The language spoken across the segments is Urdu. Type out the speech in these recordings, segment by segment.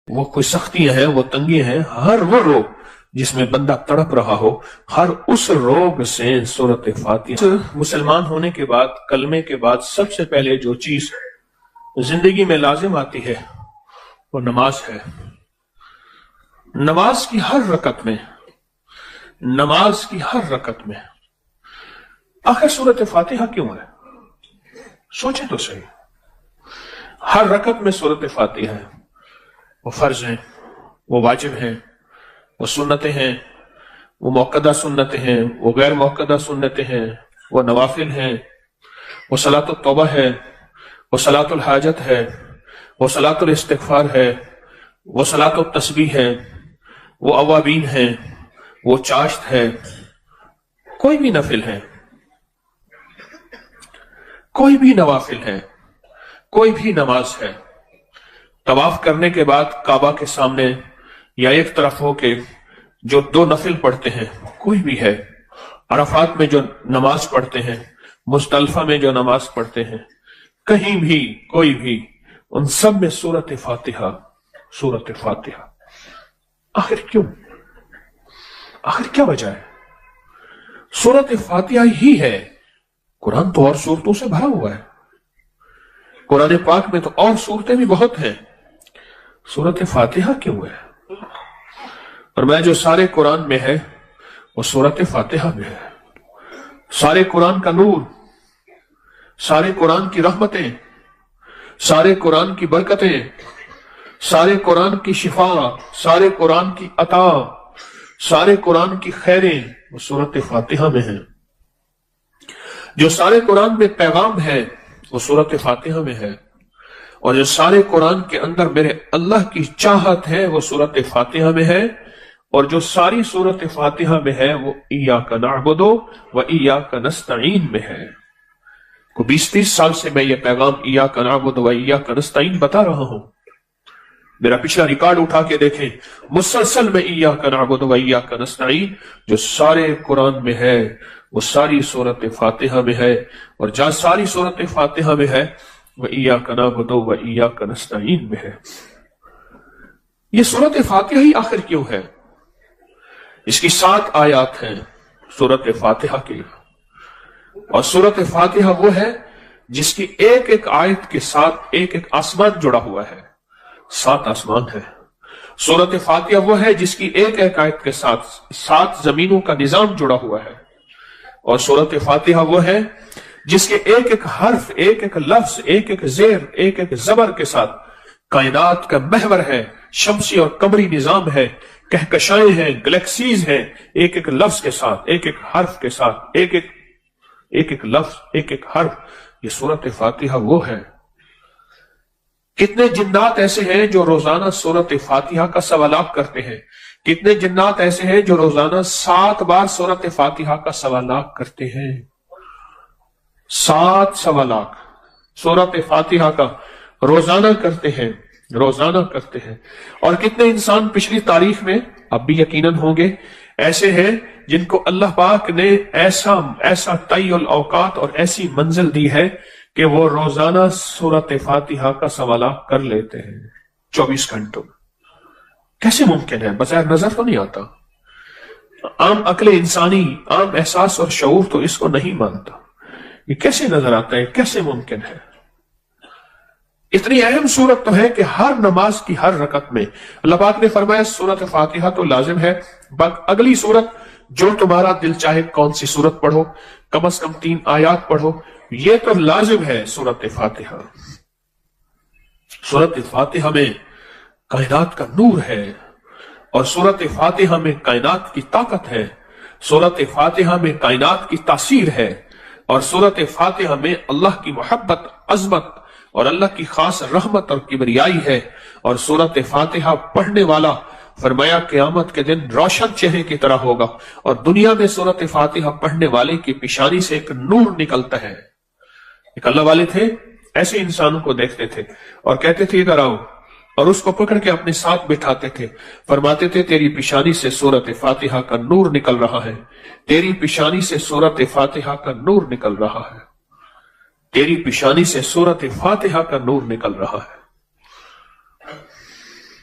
وہ کوئی سختیاں ہیں، وہ تنگیاں ہیں، ہر وہ روگ جس میں بندہ تڑپ رہا ہو، ہر اس روگ سے سورت فاتحہ۔ مسلمان ہونے کے بعد، کلمے کے بعد سب سے پہلے جو چیز زندگی میں لازم آتی ہے وہ نماز ہے۔ نماز کی ہر رکعت میں، نماز کی ہر رکعت میں آخر سورت فاتحہ کیوں ہے؟ سوچیں تو صحیح۔ ہر رکعت میں سورت فاتحہ ہے۔ وہ فرض ہیں، وہ واجب ہیں، وہ سنتیں ہیں، وہ موقدہ سنتیں ہیں، وہ غیر موقدہ سنتیں ہیں، وہ نوافل ہیں، وہ صلاۃ التوبہ ہے، وہ صلاۃ الحاجت ہے، وہ صلاۃ الاستغفار ہے، وہ صلاۃ التسبیح ہے، وہ اوابین ہیں، وہ چاشت ہے، کوئی بھی نفل ہے، کوئی بھی نوافل ہے، کوئی بھی نماز ہے۔ طواف کرنے کے بعد کعبہ کے سامنے یا ایک طرف ہو کے جو دو نفل پڑھتے ہیں کوئی بھی ہے، عرفات میں جو نماز پڑھتے ہیں، مزدلفہ میں جو نماز پڑھتے ہیں، کہیں بھی کوئی بھی، ان سب میں سورت فاتحہ، سورت فاتحہ۔ آخر کیوں؟ آخر کیا وجہ ہے؟ سورت فاتحہ ہی ہے۔ قرآن تو اور سورتوں سے بھرا ہوا ہے، قرآن پاک میں تو اور سورتیں بھی بہت ہیں، سورت فاتحہ کیوں ہے؟ اور میں جو سارے قرآن میں ہے وہ سورت فاتحہ میں ہے۔ سارے قرآن کا نور، سارے قرآن کی رحمتیں، سارے قرآن کی برکتیں، سارے قرآن کی شفا، سارے قرآن کی عطا، سارے قرآن کی خیریں وہ سورت فاتحہ میں ہیں۔ جو سارے قرآن میں پیغام ہے وہ سورت فاتحہ میں ہے، اور جو سارے قرآن کے اندر میرے اللہ کی چاہت ہے وہ سورت فاتحہ میں ہے، اور جو ساری سورت فاتحہ میں ہے وہ ایاک نعبد و ایاک نستعین میں ہے۔ کو 20-30 سال سے میں یہ پیغام ایاک نعبد و ایاک نستعین بتا رہا ہوں۔ میرا پچھلا ریکارڈ اٹھا کے دیکھیں، مسلسل میں ایاک نعبد و ایاک نستعین جو سارے قرآن میں ہے وہ ساری سورت فاتحہ میں ہے، اور جہاں ساری سورت فاتحہ میں ہے وہ ایاک نعبد و ایاک نستعین میں ہے۔ یہ سورت فاتحہ ہی آخر کیوں ہے؟ اس کی 7 آیات ہیں سورت فاتحہ کی، اور سورت فاتحہ وہ ہے جس کی ایک ایک آیت کے ساتھ ایک ایک آسمان جڑا ہوا ہے، 7 آسمان ہے۔ سورت فاتحہ وہ ہے جس کی ایک ایک آیت کے ساتھ 7 زمینوں کا نظام جڑا ہوا ہے، اور سورت فاتحہ وہ ہے جس کے ایک ایک حرف، ایک ایک لفظ، ایک ایک زیر، ایک ایک زبر کے ساتھ کائنات کا محور ہے، شمسی اور قمری نظام ہے، کہکشائیں ہیں، گلیکسیز ہیں، ایک ایک لفظ کے ساتھ، ایک ایک حرف کے ساتھ، ایک ایک لفظ، ایک ایک حرف۔ یہ سورت فاتحہ وہ ہے۔ کتنے جنات ایسے ہیں جو روزانہ سورت فاتحہ کا سوالات کرتے ہیں؟ کتنے جنات ایسے ہیں جو روزانہ 7 بار سورت فاتحہ کا سوالات کرتے ہیں؟ 7 سوالات سورت فاتحہ کا روزانہ کرتے ہیں، روزانہ کرتے ہیں۔ اور کتنے انسان پچھلی تاریخ میں، اب بھی یقیناً ہوں گے، ایسے ہیں جن کو اللہ پاک نے ایسا طی الاوقات اور ایسی منزل دی ہے کہ وہ روزانہ سورت فاتحہ کا سوالات کر لیتے ہیں 24 گھنٹوں میں۔ کیسے ممکن ہے؟ بظاہر نظر تو نہیں آتا، عام عقل انسانی، عام احساس اور شعور تو اس کو نہیں مانتا۔ یہ کیسے نظر آتا ہے؟ کیسے ممکن ہے؟ اتنی اہم سورت تو ہے کہ ہر نماز کی ہر رکعت میں اللہ پاک نے فرمایا سورت فاتحہ تو لازم ہے، اگلی سورت جو تمہارا دل چاہے کون سی سورت پڑھو، کم از کم 3 آیات پڑھو، یہ تو لازم ہے سورت فاتحہ۔ سورت فاتحہ میں کائنات کا نور ہے، اور سورت فاتحہ میں کائنات کی طاقت ہے، سورت فاتحہ میں کائنات کی تاثیر ہے، اور سورت فاتحہ میں اللہ کی محبت، عظمت اور اللہ کی خاص رحمت اور کبریائی ہے۔ اور سورت فاتحہ پڑھنے والا فرمایا قیامت کے دن روشن چہرے کی طرح ہوگا، اور دنیا میں سورت فاتحہ پڑھنے والے کی پیشانی سے ایک نور نکلتا ہے۔ ایک اللہ والے تھے، ایسے انسانوں کو دیکھتے تھے اور کہتے تھے ادھر آؤ، اور اس کو پکڑ کے اپنے ساتھ بٹھاتے تھے، فرماتے تھے تیری پیشانی سے سورت فاتحہ کا نور نکل رہا ہے، تیری پیشانی سے سورت فاتحہ کا نور نکل رہا ہے، تیری پیشانی سے سورت فاتحہ کا نور نکل رہا ہے۔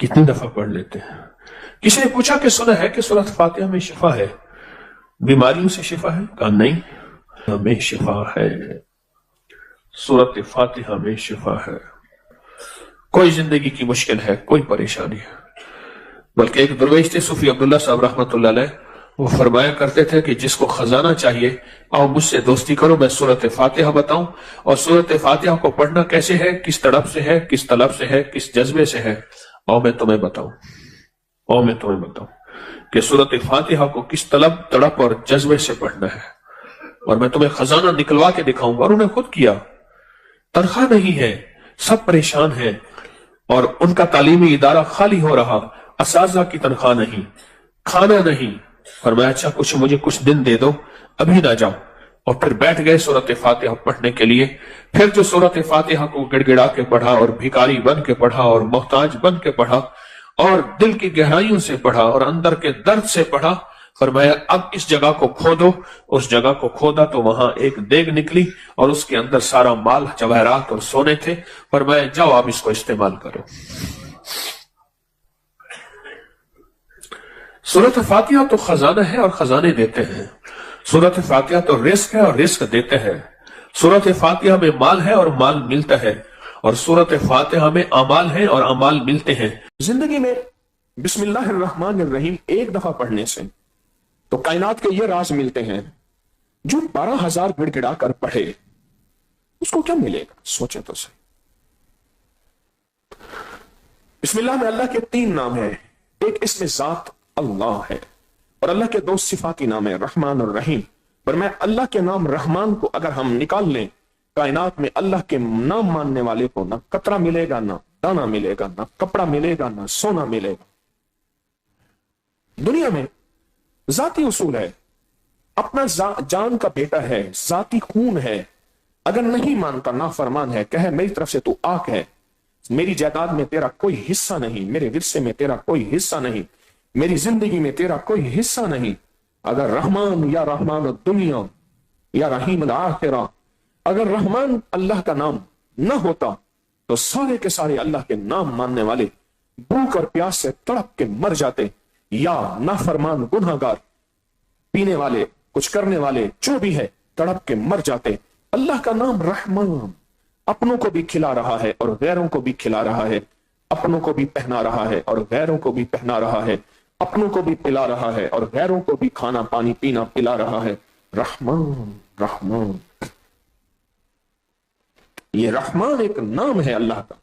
کتنی دفعہ پڑھ لیتے ہیں؟ کسی نے پوچھا کہ سنا ہے کہ سورۃ فاتحہ میں شفا ہے، بیماریوں سے شفا ہے؟ کہا نہیں، ہمیں شفا ہے، سورۃ فاتحہ میں شفا ہے۔ کوئی زندگی کی مشکل ہے، کوئی پریشانی ہے، بلکہ ایک درویش تھے صوفی عبداللہ صاحب رحمۃ اللہ علیہ، وہ فرمایا کرتے تھے کہ جس کو خزانہ چاہیے آؤ مجھ سے دوستی کرو، میں سورۃ فاتحہ بتاؤں، اور سورۃ فاتحہ کو پڑھنا کیسے ہے، کس تڑپ سے ہے، کس طلب سے ہے، کس جذبے سے ہے، آؤ میں تمہیں بتاؤں، آؤ میں تمہیں بتاؤں کہ سورۃ فاتحہ کو کس طلب، تڑپ اور جذبے سے پڑھنا ہے، اور میں تمہیں خزانہ نکلوا کے دکھاؤں گا۔ اور انہیں خود کیا، تنخواہ نہیں ہے، سب پریشان ہیں، اور ان کا تعلیمی ادارہ خالی ہو رہا، اساتذہ کی تنخواہ نہیں، کھانا نہیں، فرمایا اچھا مجھے کچھ دن دے دو، ابھی نہ جاؤ، اور پھر بیٹھ گئے سورۃ فاتحہ پڑھنے کے لیے۔ پھر جو سورۃ فاتحہ کو گڑ گڑا کے پڑھا اور بھکاری بن کے پڑھا اور محتاج بن کے پڑھا اور دل کی گہرائیوں سے پڑھا اور اندر کے درد سے پڑھا، فرمایا اب اس جگہ کو کھودو۔ اس جگہ کو کھودا تو وہاں ایک دیگ نکلی اور اس کے اندر سارا مال، جواہرات اور سونے تھے، فرمایا جاؤ آپ اس کو استعمال کرو۔ سورۃ فاتحہ تو خزانہ ہے اور خزانے دیتے ہیں، سورۃ فاتحہ تو رزق ہے اور رزق دیتے ہیں، سورۃ فاتحہ میں مال ہے اور مال ملتا ہے، اور سورۃ فاتحہ میں اعمال ہیں اور اعمال ملتے ہیں۔ زندگی میں بسم اللہ الرحمن الرحیم ایک دفعہ پڑھنے سے تو کائنات کے یہ راز ملتے ہیں، جو 12,000 گڑ گڑا کر پڑھے اس کو کیا ملے گا، سوچے تو صحیح۔ بسم اللہ میں اللہ کے 3 نام ہیں، ایک اسم ذات اللہ ہے، اور اللہ کے 2 صفاتی نام ہیں، رحمان اور رحیم۔ پر میں اللہ کے نام رحمان کو اگر ہم نکال لیں، کائنات میں اللہ کے نام ماننے والے کو نہ قطرہ ملے گا، نہ دانا ملے گا، نہ کپڑا ملے گا، نہ سونا ملے گا۔ دنیا میں ذاتی اصول ہے، اپنا جان کا بیٹا ہے، ذاتی خون ہے، اگر نہیں مانتا نافرمان ہے، کہے میری طرف سے تو آگ ہے، میری جائیداد میں تیرا کوئی حصہ نہیں، میرے ورثے میں تیرا کوئی حصہ نہیں، میری زندگی میں تیرا کوئی حصہ نہیں۔ اگر رحمان یا رحمان الدنیا یا رحیم الآخرہ، اگر رحمان اللہ کا نام نہ ہوتا تو سارے کے سارے اللہ کے نام ماننے والے بھوک اور پیاس سے تڑپ کے مر جاتے، یا نافرمان گناہگار، پینے والے، کچھ کرنے والے، جو بھی ہے تڑپ کے مر جاتے۔ اللہ کا نام رحمان اپنوں کو بھی کھلا رہا ہے اور غیروں کو بھی کھلا رہا ہے، اپنوں کو بھی پہنا رہا ہے اور غیروں کو بھی پہنا رہا ہے، اپنوں کو بھی پلا رہا ہے اور غیروں کو بھی کھانا پانی پینا پلا رہا ہے۔ رحمان، رحمان، یہ رحمان ایک نام ہے اللہ کا۔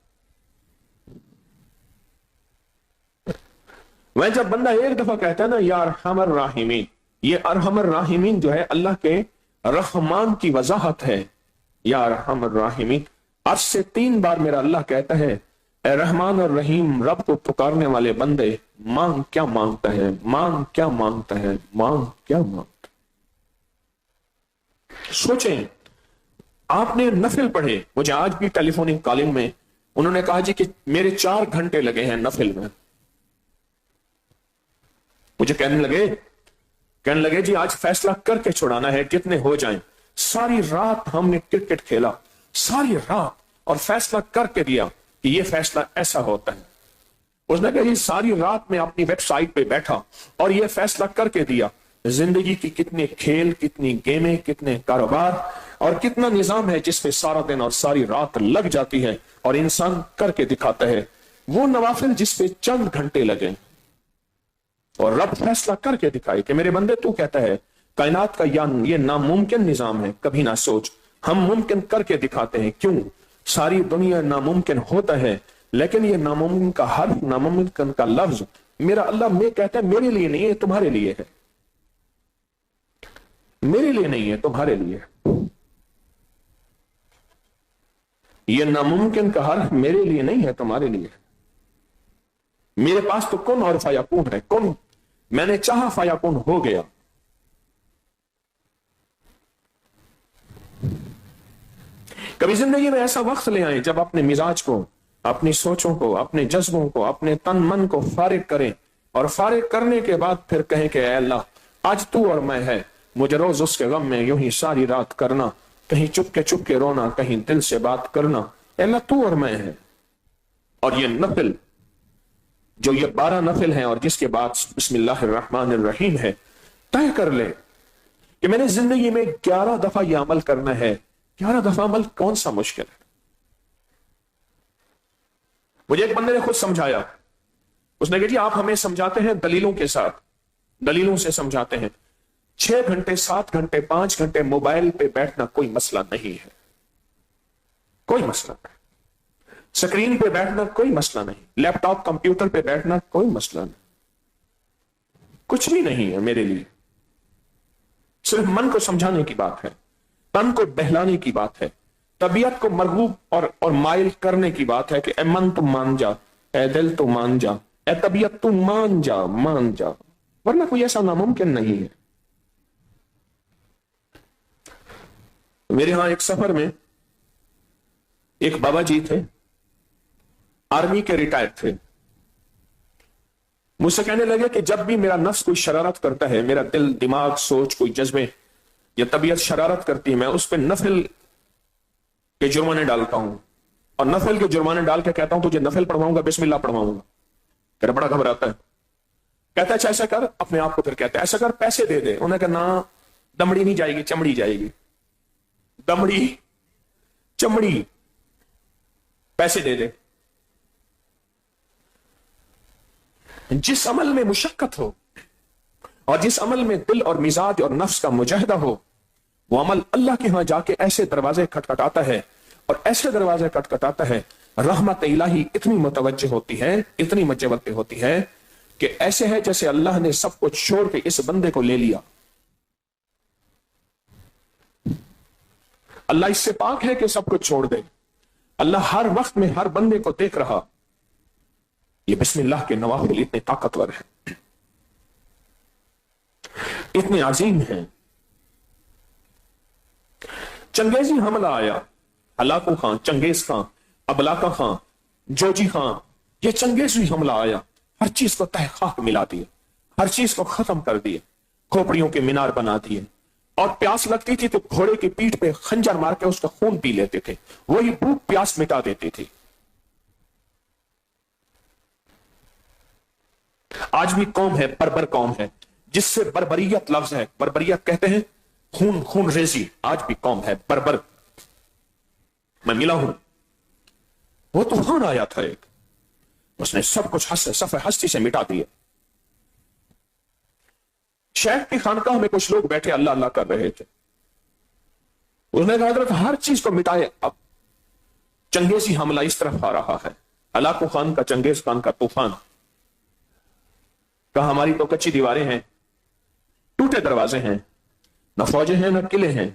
وہ جب بندہ ایک دفعہ کہتا ہے نا یا ارحم الراحمین، یہ ارحم الراحمین جو ہے اللہ کے رحمان کی وضاحت ہے۔ یا ارحم الراحمین، عرش سے 3 بار میرا اللہ کہتا ہے اے رحمان اور رحیم، رب کو پکارنے والے بندے مانگ کیا مانگتا ہے، مانگ کیا مانگتا ہے، مانگ کیا مانگتا ہے۔ سوچیں، آپ نے نفل پڑھے، مجھے آج بھی ٹیلی فونک کالنگ میں انہوں نے کہا جی کہ میرے 4 گھنٹے لگے ہیں نفل میں، مجھے کہنے لگے جی آج فیصلہ کر کے چھڑانا ہے، کتنے ہو جائیں۔ ساری رات ہم نے کرکٹ کھیلا، ساری رات، اور فیصلہ کر کے دیا کہ یہ فیصلہ ایسا ہوتا ہے۔ اس نے کہا جی ساری رات میں اپنی ویب سائٹ پہ بیٹھا اور یہ فیصلہ کر کے دیا۔ زندگی کی کتنے کھیل، کتنی گیمیں، کتنے کاروبار اور کتنا نظام ہے جس پہ سارا دن اور ساری رات لگ جاتی ہے، اور انسان کر کے دکھاتا ہے وہ نوافل جس پہ چند گھنٹے لگے، اور رب فیصلہ کر کے دکھائے کہ میرے بندے تو کہتا ہے کائنات کا یہ ناممکن نظام ہے، کبھی نہ سوچ، ہم ممکن کر کے دکھاتے ہیں۔ کیوں؟ ساری دنیا ناممکن ہوتا ہے، لیکن یہ ناممکن کا حرف، ناممکن کا لفظ میرا اللہ میں کہتا ہے میرے لیے نہیں ہے، تمہارے لیے ہے، میرے لیے نہیں ہے، تمہارے لیے ہے۔ یہ ناممکن کا حرف میرے لیے نہیں ہے، تمہارے لیے ہے۔ میرے پاس تو کن اور فیکون ہے، کن میں نے چاہا فیکون ہو گیا۔ کبھی زندگی میں ایسا وقت لے آئیں جب اپنے مزاج کو، اپنی سوچوں کو، اپنے جذبوں کو، اپنے تن من کو فارغ کریں، اور فارغ کرنے کے بعد پھر کہیں کہ اے اللہ آج تو اور میں ہے، مجھے روز اس کے غم میں یوں ہی ساری رات کرنا، کہیں چپ کے رونا، کہیں دل سے بات کرنا، اے اللہ تو اور میں ہے۔ اور یہ نفل جو یہ 12 نفل ہیں اور جس کے بعد بسم اللہ الرحمن الرحیم ہے، طے کر لے کہ میں نے زندگی میں 11 دفعہ یہ عمل کرنا ہے۔ 11 دفعہ عمل کون سا مشکل ہے؟ مجھے ایک بندے نے خود سمجھایا، اس نے کہا جی آپ ہمیں سمجھاتے ہیں دلیلوں کے ساتھ، دلیلوں سے سمجھاتے ہیں، 6 گھنٹے 7 گھنٹے 5 گھنٹے موبائل پہ بیٹھنا کوئی مسئلہ نہیں ہے، کوئی مسئلہ نہیں، سکرین پہ بیٹھنا کوئی مسئلہ نہیں، لیپ ٹاپ کمپیوٹر پہ بیٹھنا کوئی مسئلہ نہیں، کچھ بھی نہیں ہے میرے لیے، صرف من کو سمجھانے کی بات ہے، تن کو بہلانے کی بات ہے، طبیعت کو مرغوب اور مائل کرنے کی بات ہے کہ اے من تو مان جا، اے دل تو مان جا، اے طبیعت تو مان جا، مان جا، ورنہ کوئی ایسا ناممکن نہیں ہے۔ میرے ہاں ایک سفر میں ایک بابا جی تھے، آرمی کے ریٹائر تھے، مجھ سے کہنے لگے کہ جب بھی میرا نفس کوئی شرارت کرتا ہے، میرا دل دماغ سوچ کوئی جذبے یا طبیعت شرارت کرتی ہے، میں اس پہ نفل کے جرمانے ڈالتا ہوں، اور نفل کے جرمانے ڈال کے کہتا ہوں تجھے نفل پڑھواؤں گا، بسم اللہ پڑھواؤں گا۔ میرا بڑا گھبراتا ہے، کہتا ہے اچھا ایسا کر، اپنے آپ کو پھر کہتا ہے ایسا کر پیسے دے دے، انہوں نے کہا نا، دمڑی نہیں جائے گی، چمڑی جائے گی، دمڑی چمڑی، پیسے دے دے۔ جس عمل میں مشقت ہو اور جس عمل میں دل اور مزاج اور نفس کا مجاہدہ ہو، وہ عمل اللہ کے ہاں جا کے ایسے دروازے کھٹکھٹاتا ہے، اور ایسے دروازے کھٹکھٹاتا ہے، رحمت الہی اتنی متوجہ ہوتی ہے، اتنی متوجہ ہوتی ہے کہ ایسے ہے جیسے اللہ نے سب کچھ چھوڑ کے اس بندے کو لے لیا۔ اللہ اس سے پاک ہے کہ سب کچھ چھوڑ دے، اللہ ہر وقت میں ہر بندے کو دیکھ رہا۔ یہ بسم اللہ کے نوافل اتنے طاقتور ہیں، اتنے عظیم ہیں۔ چنگیزی حملہ آیا، ہلاکو خان، چنگیز خان، ابلاکا خان، جوجی خان، یہ چنگیزی حملہ آیا، ہر چیز کو تہ خاک ملا دیے، ہر چیز کو ختم کر دیے، کھوپڑیوں کے مینار بنا دیے، اور پیاس لگتی تھی تو گھوڑے کی پیٹھ پہ خنجر مار کے اس کا خون پی لیتے تھے، وہی بھوک پیاس مٹا دیتی تھی۔ آج بھی قوم ہے، بربر قوم ہے، جس سے بربریت لفظ ہے، بربریت کہتے ہیں خون، خون ریزی، آج بھی قوم ہے بربر۔ میں ملا ہوں، وہ طوفان آیا تھا ایک، اس نے سب کچھ صفحہ ہستی سے مٹا دیا۔ شیخ کی خانقاہ میں کچھ لوگ بیٹھے اللہ اللہ کر رہے تھے، اس نے کہا حضرت ہر چیز کو مٹائے، اب چنگیزی حملہ اس طرف آ رہا ہے، ہلاکو خان کا، چنگیز خان کا طوفان۔ کہا ہماری تو کچی دیواریں ہیں، ٹوٹے دروازے ہیں، نہ فوجیں ہیں نہ قلعے ہیں،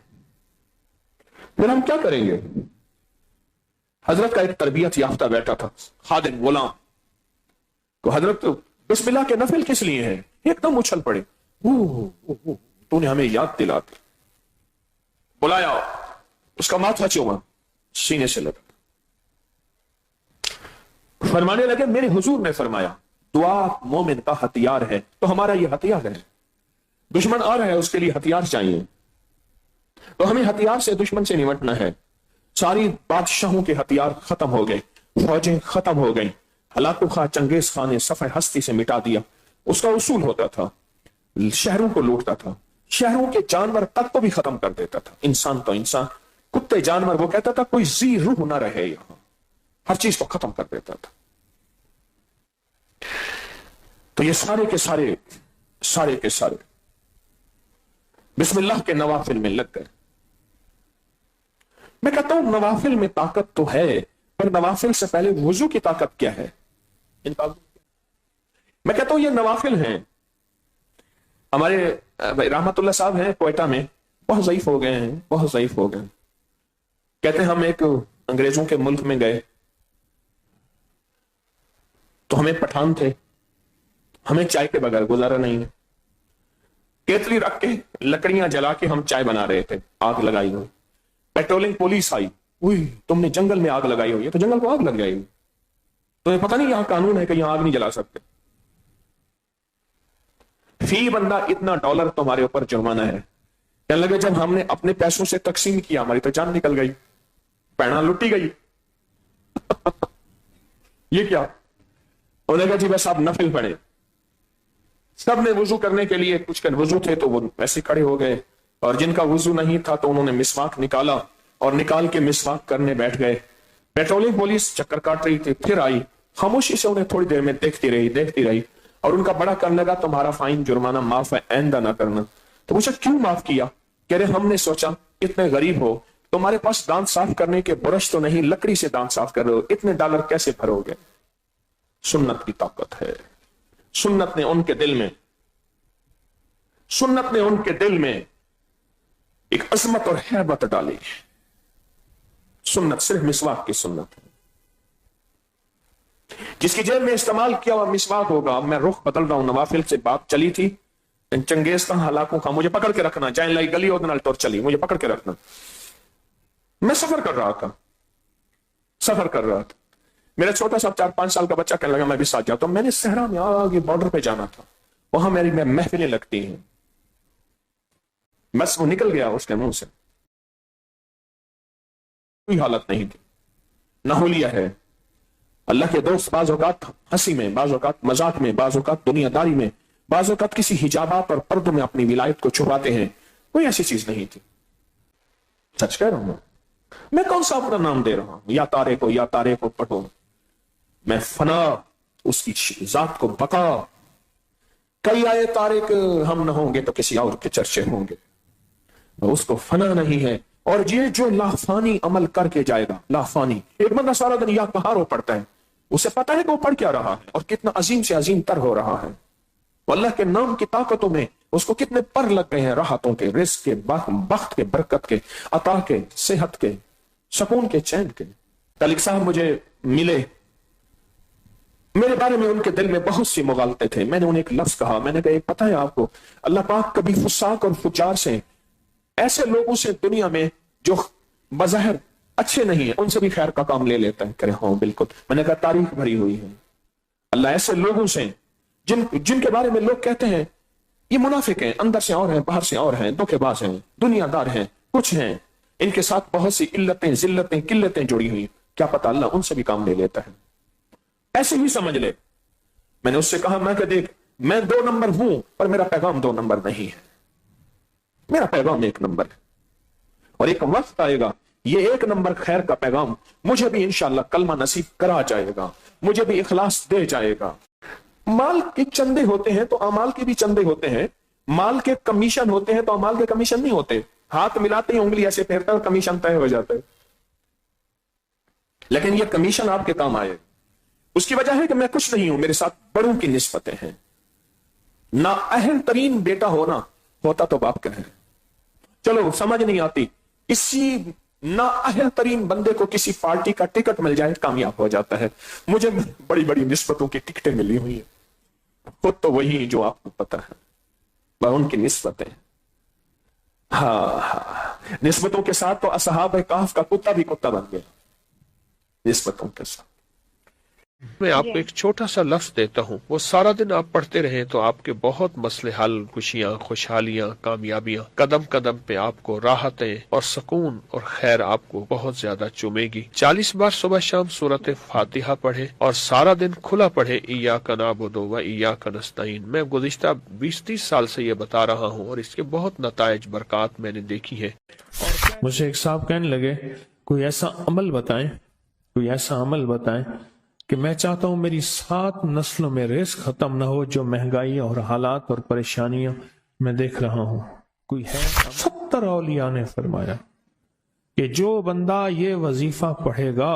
پھر ہم کیا کریں گے؟ حضرت کا ایک تربیت یافتہ بیٹا تھا، خادم غلام، تو حضرت بسم اللہ کے نفل کس لیے ہیں؟ ایک دم اچھل پڑے، تو نے ہمیں یاد دلا دی، بلایا، اس کا ماتھا چوما، سینے سے لگا، فرمانے لگے میرے حضور نے فرمایا دعا مومن کا ہتھیار ہے، تو ہمارا یہ ہتھیار ہے، دشمن آ رہا ہے اس کے لیے ہتھیار چاہیے، تو ہمیں ہتھیار سے دشمن سے نمٹنا ہے۔ ساری بادشاہوں کے ہتھیار ختم ہو گئے، فوجیں ختم ہو گئیں، ہلاکو خان چنگیز خان نے صفحہ ہستی سے مٹا دیا۔ اس کا اصول ہوتا تھا، شہروں کو لوٹتا تھا، شہروں کے جانور تک کو بھی ختم کر دیتا تھا، انسان تو انسان، کتے جانور، وہ کہتا تھا کوئی ذی روح نہ رہے یہاں، ہر چیز کو ختم کر دیتا تھا۔ تو یہ سارے کے سارے بسم اللہ کے نوافل میں لگ گئے۔ میں کہتا ہوں نوافل میں طاقت تو ہے، پر نوافل سے پہلے وضو کی طاقت کیا ہے؟ میں کہتا ہوں یہ نوافل ہیں۔ ہمارے رحمت اللہ صاحب ہیں کوئٹہ میں، بہت ضعیف ہو گئے ہیں، بہت ضعیف ہو گئے، کہتے ہیں ہم ایک انگریزوں کے ملک میں گئے تو ہمیں پٹھان تھے، ہمیں چائے کے بغیر گزارا نہیں ہے، کیتلی رکھ کے لکڑیاں جلا کے ہم چائے بنا رہے تھے، آگ لگائی ہوئی، پیٹرولنگ پولیس آئی، تم نے جنگل میں آگ لگائی ہوئی ہے، تو جنگل کو آگ لگ جائے گی، تمہیں پتہ نہیں یہاں قانون ہے کہ یہاں آگ نہیں جلا سکتے، فی بندہ اتنا ڈالر تمہارے اوپر جرمانہ ہے۔ کہنے لگے جب ہم نے اپنے پیسوں سے تقسیم کیا ہماری تو جان نکل گئی، پیڑا لٹی گئی۔ یہ کیا؟ انہوں نے کہا جی بس آپ نفل پڑھیں. سب نے وضو کرنے کے لیے، کچھ کے وضو تھے تو وہ ویسے کھڑے ہو گئے، اور جن کا وضو نہیں تھا تو انہوں نے مسواک نکالا اور نکال کے مسواک کرنے بیٹھ گئے. پیٹرولنگ پولیس چکر کاٹ رہی تھی، پھر آئی، خاموشی سے انہیں تھوڑی دیر میں دیکھتی رہی اور ان کا بڑا کرنے لگا تمہارا فائن جرمانہ معاف ہے، آئندہ نہ کرنا. تو پوچھا کیوں معاف کیا؟ کہہ رہے ہم نے سوچا اتنے غریب ہو، تمہارے پاس دانت صاف کرنے کے برش تو نہیں، لکڑی سے دانت صاف کر رہے ہو، اتنے ڈالر کیسے بھرو گے؟ سنت کی طاقت ہے. سنت نے ان کے دل میں ایک عظمت اور ہیبت ڈالی. سنت صرف مسواک کی سنت ہے. جس کی جیب میں استعمال کیا ہوا مسواک ہوگا. میں رخ بدل رہا ہوں، نوافل سے بات چلی تھی، چنگیز خان ہلاکوں کا مجھے پکڑ کے رکھنا، جائن لائی گلی ادنال طور چلی، مجھے پکڑ کے رکھنا. میں سفر کر رہا تھا، میرا چھوٹا سا 4-5 سال کا بچہ کہنے لگا میں بھی ساتھ جاتا ہوں. میں نے صحرا میں آگے بارڈر پہ جانا تھا، وہاں میری محفلیں لگتی ہیں. بس وہ نکل گیا اس کے منہ سے، کوئی حالت نہیں تھی. نحولیہ ہے. اللہ کے دوست بعض اوقات ہنسی میں، بعض اوقات مذاق میں، بعض اوقات دنیا داری میں، بعض اوقات کسی حجابات اور پردوں میں اپنی ولایت کو چھپاتے ہیں. کوئی ایسی چیز نہیں تھی. سچ کہہ رہا ہوں میں کون سا اپنا نام دے رہا ہوں؟ یا تارے کو پٹو. میں فنا، اس کی ذات کو بقا. کئی آئے تارے ہم نہ ہوں گے تو کسی اور کے چرچے ہوں گے. اس کو فنا نہیں ہے. اور یہ جو لافانی عمل کر کے جائے گا، لافانی. ایک بندہ سارا دن یا کہارو پڑتا ہے، اسے پتا ہے کہ وہ پڑھ کیا رہا ہے اور کتنا عظیم سے عظیم تر ہو رہا ہے. اللہ کے نام کی طاقتوں میں اس کو کتنے پر لگ گئے ہیں، راحتوں کے، رزق کے، بخت کے، برکت کے، عطا کے، صحت کے، سکون کے، چین کے. طالب صاحب مجھے ملے، میرے بارے میں ان کے دل میں بہت سی مغالطے تھے. میں نے انہیں ایک لفظ کہا، میں نے کہا ایک پتہ ہے آپ کو، اللہ پاک کبھی فساق اور فجار سے، ایسے لوگوں سے دنیا میں جو بظاہر اچھے نہیں ہیں، ان سے بھی خیر کا کام لے لیتا ہے. کرے ہاں بالکل. میں نے کہا تاریخ بھری ہوئی ہے. اللہ ایسے لوگوں سے جن کے بارے میں لوگ کہتے ہیں یہ منافق ہیں، اندر سے اور ہیں، باہر سے اور ہیں، دھوکے باز ہیں، دنیا دار ہیں، کچھ ہیں، ان کے ساتھ بہت سی علتیں، ذلتیں، قلتیں جڑی ہوئی. کیا پتہ اللہ ان سے بھی کام لے لیتا ہے. ایسے ہی سمجھ لے. میں نے اس سے کہا، میں کہ دیکھ میں 2 نمبر ہوں پر میرا پیغام 2 نمبر نہیں ہے. میرا پیغام 1 نمبر ہے. اور ایک وقت آئے گا یہ 1 نمبر خیر کا پیغام مجھے بھی انشاءاللہ کلمہ نصیب کرا جائے گا، مجھے بھی اخلاص دے جائے گا. مال کے چندے ہوتے ہیں تو اعمال کے بھی چندے ہوتے ہیں. مال کے کمیشن ہوتے ہیں تو اعمال کے کمیشن نہیں ہوتے. ہاتھ ملاتے ہی انگلی ایسے پھیرتا ہے، کمیشن طے ہو جاتا ہے. لیکن یہ کمیشن آپ کے کام آئے. اس کی وجہ ہے کہ میں کچھ نہیں ہوں، میرے ساتھ بڑوں کی نسبتیں ہیں. نااہل ترین بیٹا ہوتا تو باپ کا ہے. چلو سمجھ نہیں آتی، اسی نااہل ترین بندے کو کسی پارٹی کا ٹکٹ مل جائے کامیاب ہو جاتا ہے. مجھے بڑی بڑی نسبتوں کی ٹکٹیں ملی ہوئی ہیں، خود تو وہی جو آپ کو پتا ہے، ان کی نسبتیں. ہاں نسبتوں کے ساتھ تو اصحاب کہف کا کتا بھی کتا بن گیا نسبتوں کے ساتھ. میں آپ کو ایک چھوٹا سا لفظ دیتا ہوں، وہ سارا دن آپ پڑھتے رہیں تو آپ کے بہت مسئلے حل، خوشیاں، خوشحالیاں، کامیابیاں، قدم قدم پہ آپ کو راحتیں اور سکون اور خیر آپ کو بہت زیادہ چومے گی. 40 بار صبح شام سورۃ فاتحہ پڑھے اور سارا دن کھلا پڑھے ایاک نعبد و ایاک نستعین. میں گزشتہ 20-30 سال سے یہ بتا رہا ہوں اور اس کے بہت نتائج برکات میں نے دیکھی ہے. مجھے ایک صاحب کہنے لگے کوئی ایسا عمل بتائیں کہ میں چاہتا ہوں میری 7 نسلوں میں رزق ختم نہ ہو، جو مہنگائی اور حالات اور پریشانیاں میں دیکھ رہا ہوں. کوئی ہے؟ 70 اولیاء نے فرمایا کہ جو بندہ یہ وظیفہ پڑھے گا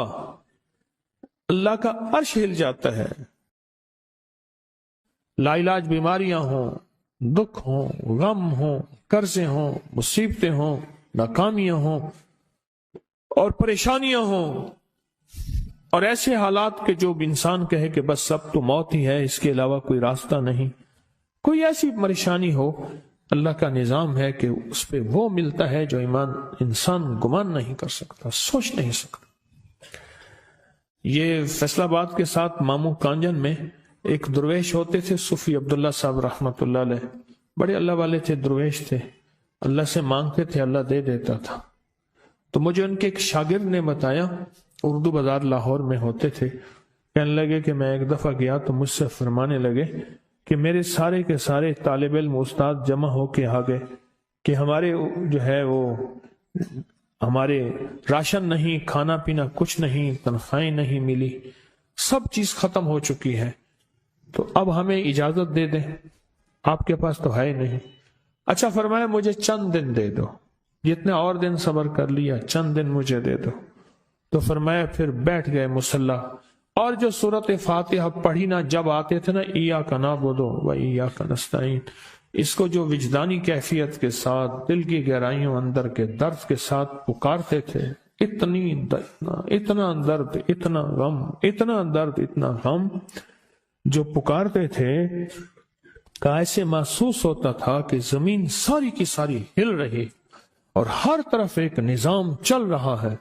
اللہ کا عرش ہل جاتا ہے. لا علاج بیماریاں ہوں، دکھ ہوں، غم ہوں، قرضے ہوں، مصیبتیں ہوں، ناکامیاں ہوں اور پریشانیاں ہوں اور ایسے حالات کے جو انسان کہے کہ بس سب تو موت ہی ہے، اس کے علاوہ کوئی راستہ نہیں. کوئی ایسی پریشانی ہو، اللہ کا نظام ہے کہ اس پہ وہ ملتا ہے جو انسان گمان نہیں کر سکتا، سوچ نہیں سکتا. یہ فیصل آباد کے ساتھ مامو کانجن میں ایک درویش ہوتے تھے، صوفی عبداللہ صاحب رحمت اللہ علیہ. بڑے اللہ والے تھے، درویش تھے، اللہ سے مانگتے تھے، اللہ دے دیتا تھا. تو مجھے ان کے ایک شاگرد نے بتایا، اردو بازار لاہور میں ہوتے تھے، کہنے لگے کہ میں ایک دفعہ گیا تو مجھ سے فرمانے لگے کہ میرے سارے کے سارے طالب علم استاد جمع ہو کے آ گئے کہ ہمارے جو ہے وہ ہمارے راشن نہیں، کھانا پینا کچھ نہیں، تنخواہیں نہیں ملی، سب چیز ختم ہو چکی ہے، تو اب ہمیں اجازت دے دیں، آپ کے پاس تو ہے نہیں۔ اچھا فرمایا مجھے چند دن دے دو، جتنے اور دن صبر کر لیا، چند دن مجھے دے دو۔ تو فرمایا پھر بیٹھ گئے مصلی، اور جو سورۃ فاتحہ پڑھی نا جب آتے تھے نا، ایاک نعبد و ایاک نستعین، اس کو جو وجدانی کیفیت کے ساتھ دل کی گہرائیوں اندر کے درد کے ساتھ پکارتے تھے، اتنا درد، اتنا غم، اتنا درد، اتنا غم جو پکارتے تھے کہ ایسے محسوس ہوتا تھا کہ زمین ساری کی ساری ہل رہی اور ہر طرف ایک نظام چل رہا ہے۔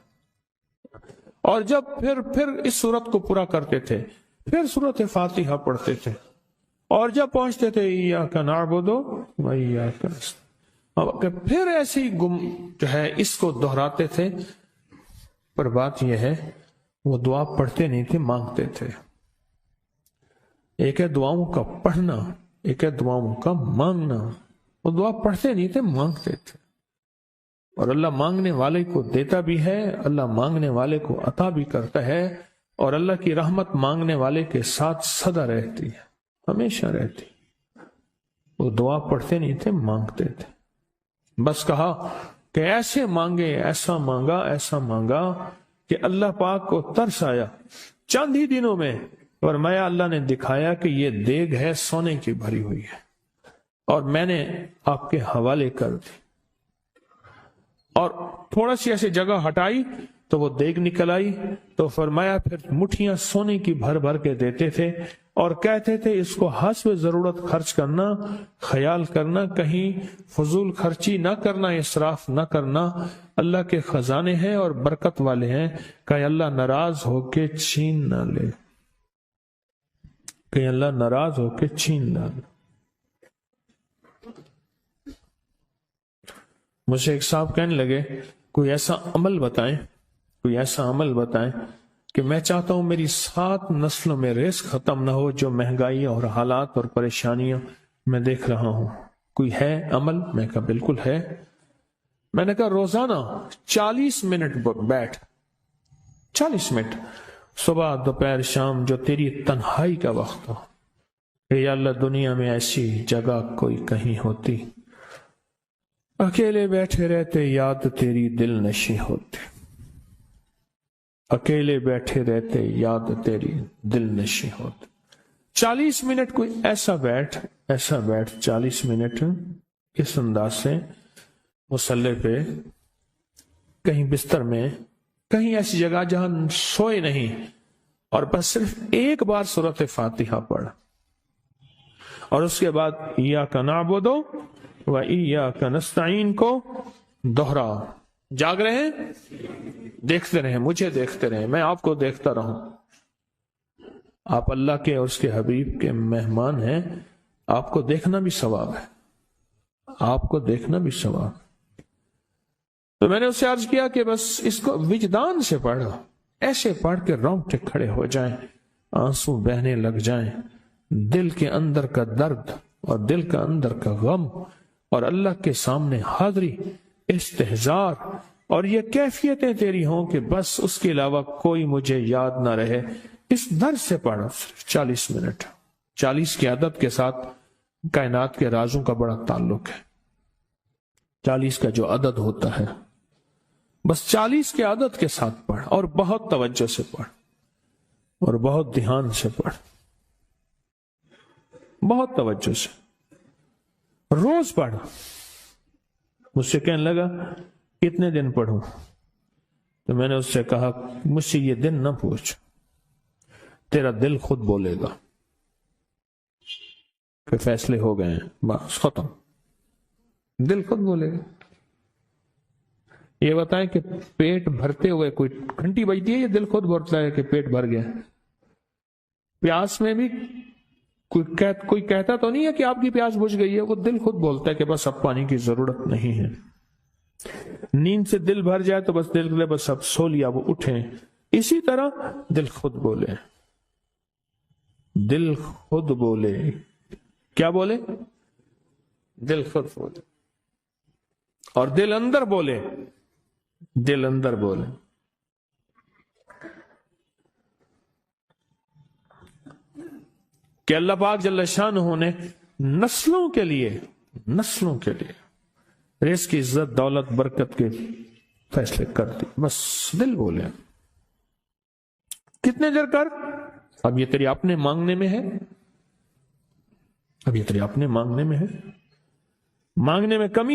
اور جب پھر اس صورت کو پورا کرتے تھے، پھر سورۃ فاتحہ پڑھتے تھے، اور جب پہنچتے تھے ایاک نعبد و ایاک نستعین، پھر ایسی جو ہے اس کو دہراتے تھے۔ پر بات یہ ہے وہ دعا پڑھتے نہیں تھے، مانگتے تھے۔ ایک ہے دعاؤں کا پڑھنا، ایک ہے دعاؤں کا مانگنا۔ وہ دعا پڑھتے نہیں تھے، مانگتے تھے، اور اللہ مانگنے والے کو دیتا بھی ہے، اللہ مانگنے والے کو عطا بھی کرتا ہے، اور اللہ کی رحمت مانگنے والے کے ساتھ سدا رہتی ہے، ہمیشہ رہتی۔ وہ دعا پڑھتے نہیں تھے، مانگتے تھے۔ بس کہا کہ ایسے مانگے، ایسا مانگا، ایسا مانگا کہ اللہ پاک کو ترس آیا۔ چند ہی دنوں میں فرمایا اللہ نے دکھایا کہ یہ دیگ ہے سونے کی بھری ہوئی ہے، اور میں نے آپ کے حوالے کر دی، اور تھوڑا سی ایسی جگہ ہٹائی تو وہ دیگ نکل آئی۔ تو فرمایا پھر مٹھیاں سونے کی بھر بھر کے دیتے تھے، اور کہتے تھے اس کو حسب ضرورت خرچ کرنا، خیال کرنا، کہیں فضول خرچی نہ کرنا، اسراف نہ کرنا، اللہ کے خزانے ہیں اور برکت والے ہیں، کہ اللہ ناراض ہو کے چھین نہ لے، کہ اللہ ناراض ہو کے چھین نہ لے۔ مجھے ایک صاحب کہنے لگے کوئی ایسا عمل بتائیں، کوئی ایسا عمل بتائیں کہ میں چاہتا ہوں میری 7 نسلوں میں رزق ختم نہ ہو، جو مہنگائی اور حالات اور پریشانیاں میں دیکھ رہا ہوں، کوئی ہے عمل؟ میں کہا بالکل ہے۔ میں نے کہا روزانہ 40 منٹ بیٹھ، 40 منٹ صبح دوپہر شام، جو تیری تنہائی کا وقت ہو، کہ یا اللہ دنیا میں ایسی جگہ کوئی کہیں ہوتی، اکیلے بیٹھے رہتے یاد تیری دل نشی ہوتی، اکیلے بیٹھے رہتے یاد تیری دل نشی ہوتی۔ 40 منٹ کوئی ایسا بیٹھ 40 منٹ اس انداز سے مصلی پہ، کہیں بستر میں، کہیں ایسی جگہ جہاں سوئے نہیں، اور بس صرف ایک بار سورۃ فاتحہ پڑھ، اور اس کے بعد ایاک نعبد و ایاک نستعین کو دوہرا۔ جاگ رہے ہیں؟ دیکھتے رہیں، مجھے دیکھتے رہیں، میں آپ کو دیکھتا رہوں۔ آپ اللہ کے اور اس کے حبیب کے مہمان ہیں، آپ کو دیکھنا بھی ثواب ہے، آپ کو دیکھنا بھی ثواب۔ تو میں نے اس سے عرض کیا کہ بس اس کو وجدان سے پڑھو، ایسے پڑھ کے رونگٹے کھڑے ہو جائیں، آنسو بہنے لگ جائیں، دل کے اندر کا درد اور دل کا اندر کا غم، اور اللہ کے سامنے حاضری، استحضار، اور یہ کیفیتیں تیری ہوں کہ بس اس کے علاوہ کوئی مجھے یاد نہ رہے۔ اس درد سے پڑھو، صرف 40 منٹ۔ 40 کی عدد کے ساتھ کائنات کے رازوں کا بڑا تعلق ہے۔ 40 کا جو عدد ہوتا ہے، بس 40 کے عدد کے ساتھ پڑھ، اور بہت توجہ سے پڑھ، اور بہت دھیان سے پڑھ، بہت توجہ سے، روز پڑھ۔ مجھ سے کہنے لگا کتنے دن پڑھوں؟ تو میں نے اس سے کہا مجھ سے یہ دن نہ پوچھ، تیرا دل خود بولے گا کہ فیصلے ہو گئے ہیں، بس ختم، دل خود بولے گا۔ یہ بتائیں کہ پیٹ بھرتے ہوئے کوئی گھنٹی بجتی ہے، یہ دل خود بولتا ہے کہ پیٹ بھر گیا۔ پیاس میں بھی کوئی کہتا تو نہیں ہے کہ آپ کی پیاس بجھ گئی ہے، وہ دل خود بولتا ہے کہ بس اب پانی کی ضرورت نہیں ہے۔ نیند سے دل بھر جائے تو بس دل بس اب سو لیا، وہ اٹھیں، اسی طرح دل خود بولے۔ دل خود بولے. کیا بولے؟ دل خود بولے. اور دل اندر بولے. دل اندر بولے. کہ اللہ پاک جل شانہ نے نسلوں کے لیے رزق کی عزت دولت برکت کے فیصلے کر دی. بس دل بولے. کتنے دیر کر؟ اب یہ تیری اپنے مانگنے میں ہے. اب یہ تیری اپنے مانگنے میں ہے. مانگنے میں کمی